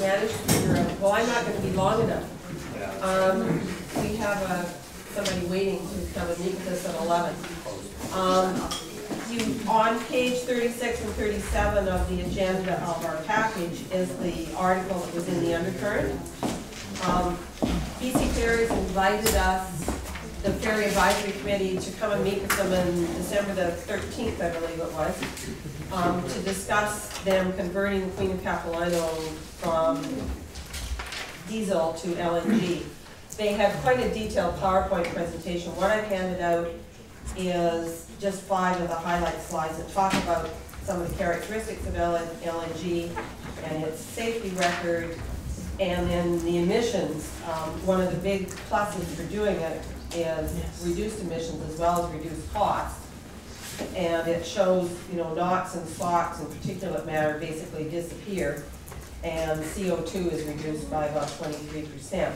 managed to figure out, well, I'm not going to be long enough. We have somebody waiting to come and meet with us at 11. On page 36 and 37 of the agenda of our package is the article that was in the undercurrent. BC Ferries invited us, the Ferry Advisory Committee, to come and meet with them in December the 13th, I believe it was, to discuss them converting the Queen of Capilano from diesel to LNG. They had quite a detailed PowerPoint presentation. What I've handed out is just 5 of the highlight slides that talk about some of the characteristics of LNG and its safety record, and then the emissions. One of the big pluses for doing it is reduced emissions as well as reduced costs. And it shows, NOx and SOx and particulate matter basically disappear, and CO2 is reduced by about 23%.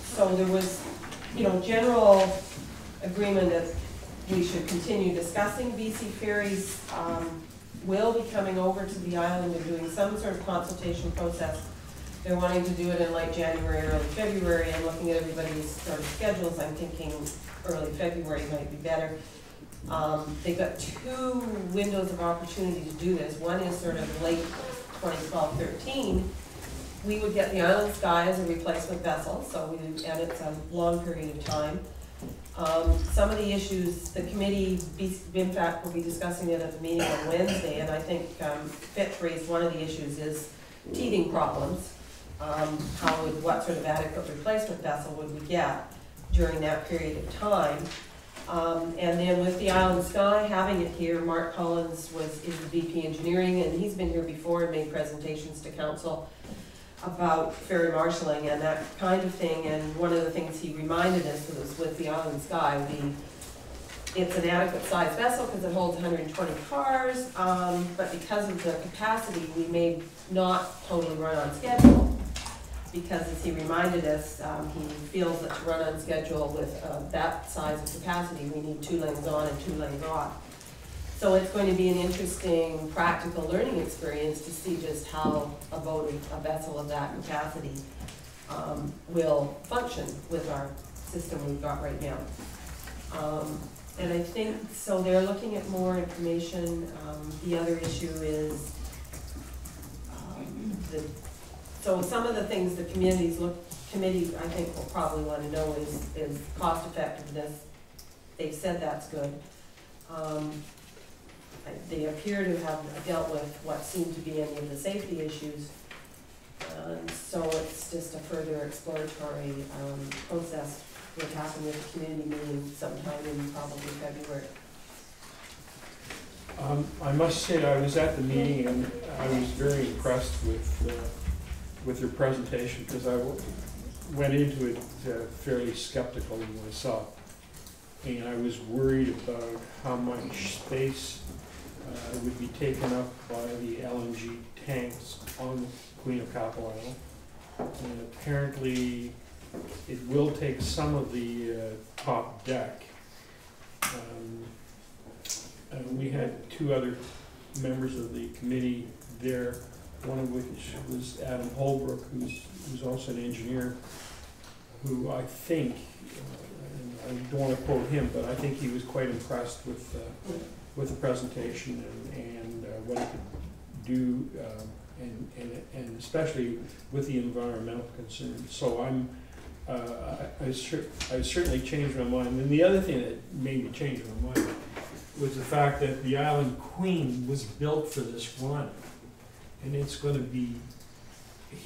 So there was, general agreement that we should continue discussing. BC Ferries will be coming over to the island. They're doing some sort of consultation process. They're wanting to do it in like January, early February, and looking at everybody's sort of schedules, I'm thinking early February might be better. They've got 2 windows of opportunity to do this. One is sort of late 2012-13. We would get the Island Sky as a replacement vessel, and it's a long period of time. Some of the issues, the committee, BIMFAC, will be discussing it at the meeting on Wednesday, and I think Fitch raised one of the issues is teething problems. What sort of adequate replacement vessel would we get during that period of time? And then with the Island Sky, having it here, Mark Collins is the VP Engineering, and he's been here before and made presentations to council about ferry marshalling and that kind of thing. And one of the things he reminded us was with the Island Sky, it's an adequate size vessel because it holds 120 cars, but because of the capacity, we may not totally run on schedule, because as he reminded us, he feels that to run on schedule with that size of capacity, we need 2 lanes on and 2 lanes off. So it's going to be an interesting practical learning experience to see just how a vessel of that capacity will function with our system we've got right now. And I think, so they're looking at more information. The other issue is, so some of the things the committee I think will probably want to know is cost effectiveness. They've said that's good. They appear to have dealt with what seem to be any of the safety issues. So it's just a further exploratory process would happen with the community meeting sometime in probably February. I must say I was at the meeting and I was very impressed with your presentation, because I went into it fairly skeptical myself, and I was worried about how much space would be taken up by the LNG tanks on Queen of Capilano. And apparently it will take some of the top deck. And we had 2 other members of the committee there, one of which was Adam Holbrook, who's also an engineer, who I think, and I don't want to quote him, but I think he was quite impressed with the presentation and what it could do, and especially with the environmental concerns. So I certainly changed my mind. And the other thing that made me change my mind was the fact that the Island Queen was built for this run, and it's going to be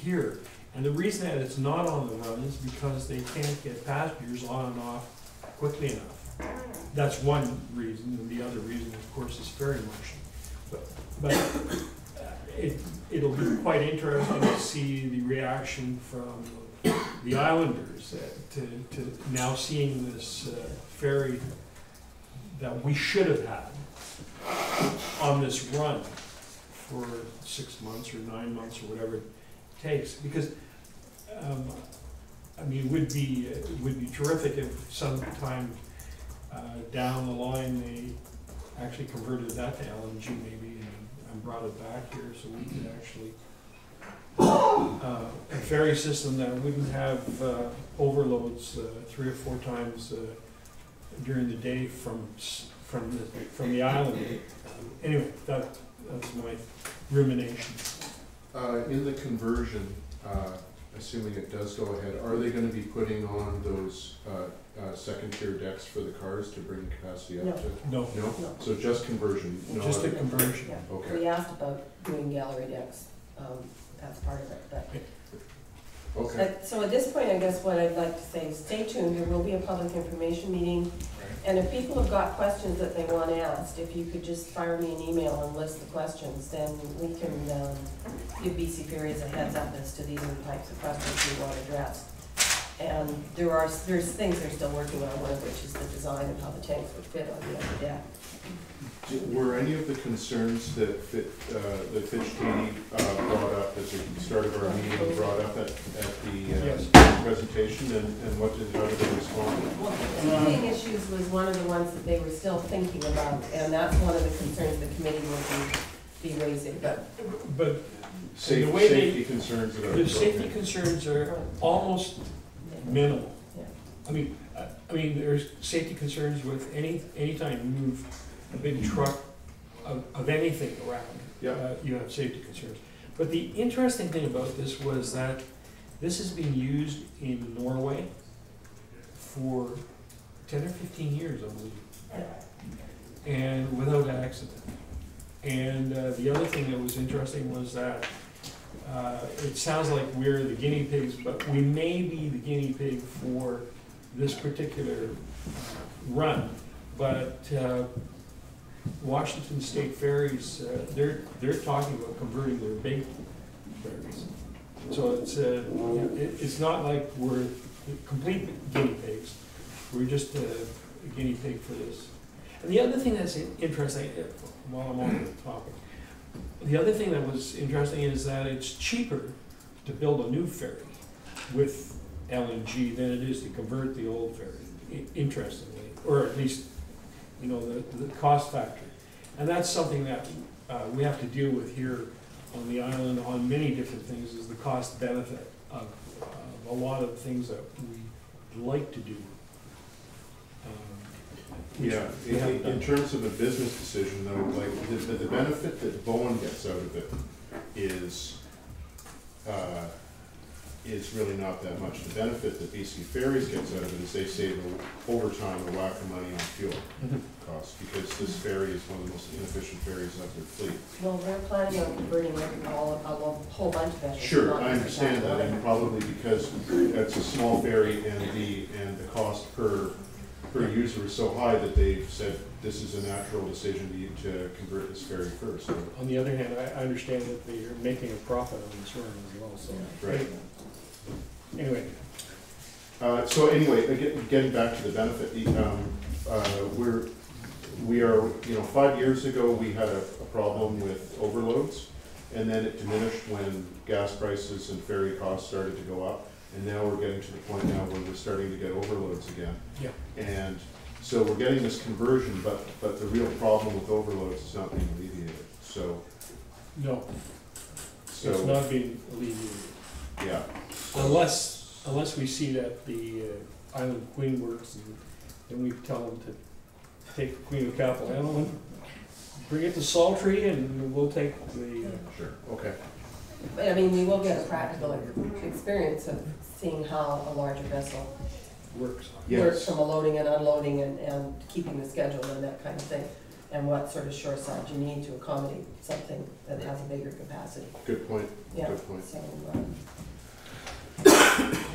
here. And the reason that it's not on the run is because they can't get passengers on and off quickly enough. That's one reason, and the other reason, of course, is ferry marshalling. But it'll be quite interesting to see the reaction from the islanders to now seeing this ferry that we should have had on this run for 6 months or 9 months or whatever it takes. Because I mean, it would be terrific if sometime down the line they actually converted that to LNG maybe and brought it back here so we could actually a ferry system that wouldn't have overloads 3 or 4 times during the day from the island. Anyway, that's my rumination. In the conversion, assuming it does go ahead, are they going to be putting on those second tier decks for the cars to bring capacity up No. to? No, No? No. So just conversion? No just a other- conversion. Yeah. Okay. We asked about doing gallery decks, that's part of it, but. Okay. So at this point, I guess what I'd like to say is stay tuned, there will be a public information meeting. And if people have got questions that they want asked, if you could just fire me an email and list the questions, then we can give BC Ferries a heads up as to these are the types of questions we want addressed. And there's things they're still working on, one of which is the design of how the tanks would fit on the upper deck. Were any of the concerns that Fitch Katie brought up at the start of our meeting, brought up at the Yes. presentation, and how did they respond? Well, seating issues was one of the ones that they were still thinking about, and that's one of the concerns the committee will be raising, but. But Safety, the way safety concerns that are. the safety concerns are almost minimal. Yeah. I mean, there's safety concerns with anytime you move a big truck of anything around. Yeah. You have safety concerns. But the interesting thing about this was that this has been used in Norway for 10 or 15 years, I believe, and without accident. And the other thing that was interesting was that it sounds like we're the guinea pigs, but we may be the guinea pig for this particular run. But Washington State Ferries, they're talking about converting their big ferries. So it's not like we're complete guinea pigs. We're just a guinea pig for this. And the other thing that's interesting, while I'm on the topic, the other thing that was interesting is that it's cheaper to build a new ferry with LNG than it is to convert the old ferry, interestingly, or at least, you know, the cost factor. And that's something that we have to deal with here on the island on many different things, is the cost benefit of a lot of things that we like to do. Yeah, in terms of a business decision though, like the benefit that Bowen gets out of it is really not that much. The benefit that BC Ferries gets out of it is they save over time a whack of money on fuel costs, because this ferry is one of the most inefficient ferries of their fleet. Well, they're planning on converting a whole bunch of vessels. Sure, not I just understand that, one. and probably because it's a small ferry and the cost per user is so high that they've said this is a natural decision to convert this ferry first. On the other hand, I understand that they're making a profit on this run as well, so. Right. Anyway. So anyway, getting back to the benefit, we are, 5 years ago, we had a problem with overloads, and then it diminished when gas prices and ferry costs started to go up. And now we're getting to the point now where we're starting to get overloads again. Yeah. And so we're getting this conversion, but the real problem with overloads is not being alleviated. So No, it's not being alleviated. Yeah. Unless we see that the Island Queen works, and then we tell them to take the Queen of Capilano and bring it to Saltree, and we'll take the. Sure. Okay. But I mean, we will get a practical experience of seeing how a larger vessel Works. works from a loading and unloading and keeping the schedule and that kind of thing. And what sort of shoreside you need to accommodate something that has a bigger capacity. Good point. Yeah. Good point. So,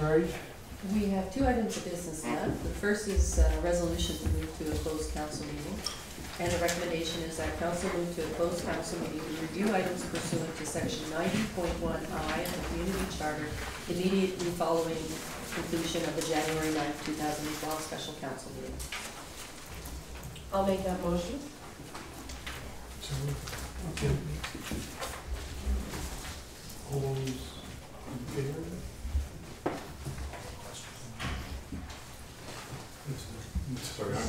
All right. We have 2 items of business left. The first is a resolution to move to a closed council meeting. And the recommendation is that council move to a closed council meeting to review items pursuant to section 90.1I of the Community Charter immediately following conclusion of the January 9th, 2012 special council meeting. I'll make that motion. So, okay. All those in favor? Sorry, I'm,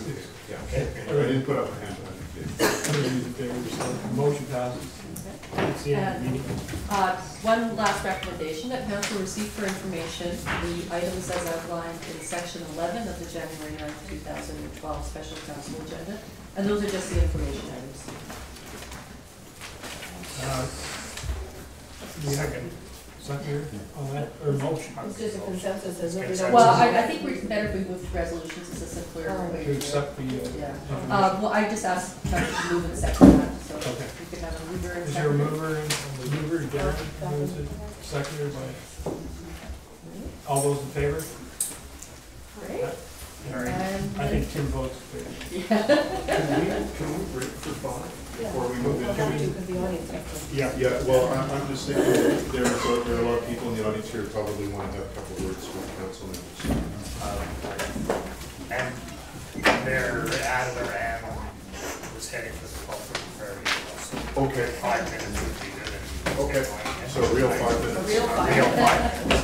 yeah. Okay. I didn't put up a hand, but I did. Motion passes. Okay. That's the end of the meeting. One last recommendation, that council receive for information the items as outlined in section 11 of the January 9th, 2012 special council agenda, and those are just the information items. Second on that, or motion? It's just a consensus, as we don't. Well, I think we're better if we move to resolutions, it's a simpler way To to. accept the, Yeah. information? Well, I just asked council to move and second that, so Okay. we could have a mover and Is there a second. mover, Darren, moves it, seconded by, all those in favor? Great. All right. And I think Tim votes in favor. yeah. Can we break for five before we move We'll have to, into? because the audience has to. Yeah. Yeah, well, I'm just thinking, there are a lot of people in the audience here who probably want to have a couple of words with council members. And their Adler was heading for the call from the Ferry. So Okay, 5 minutes would be good. And okay, so a real 5 minutes. A real 5 Real 5 minutes.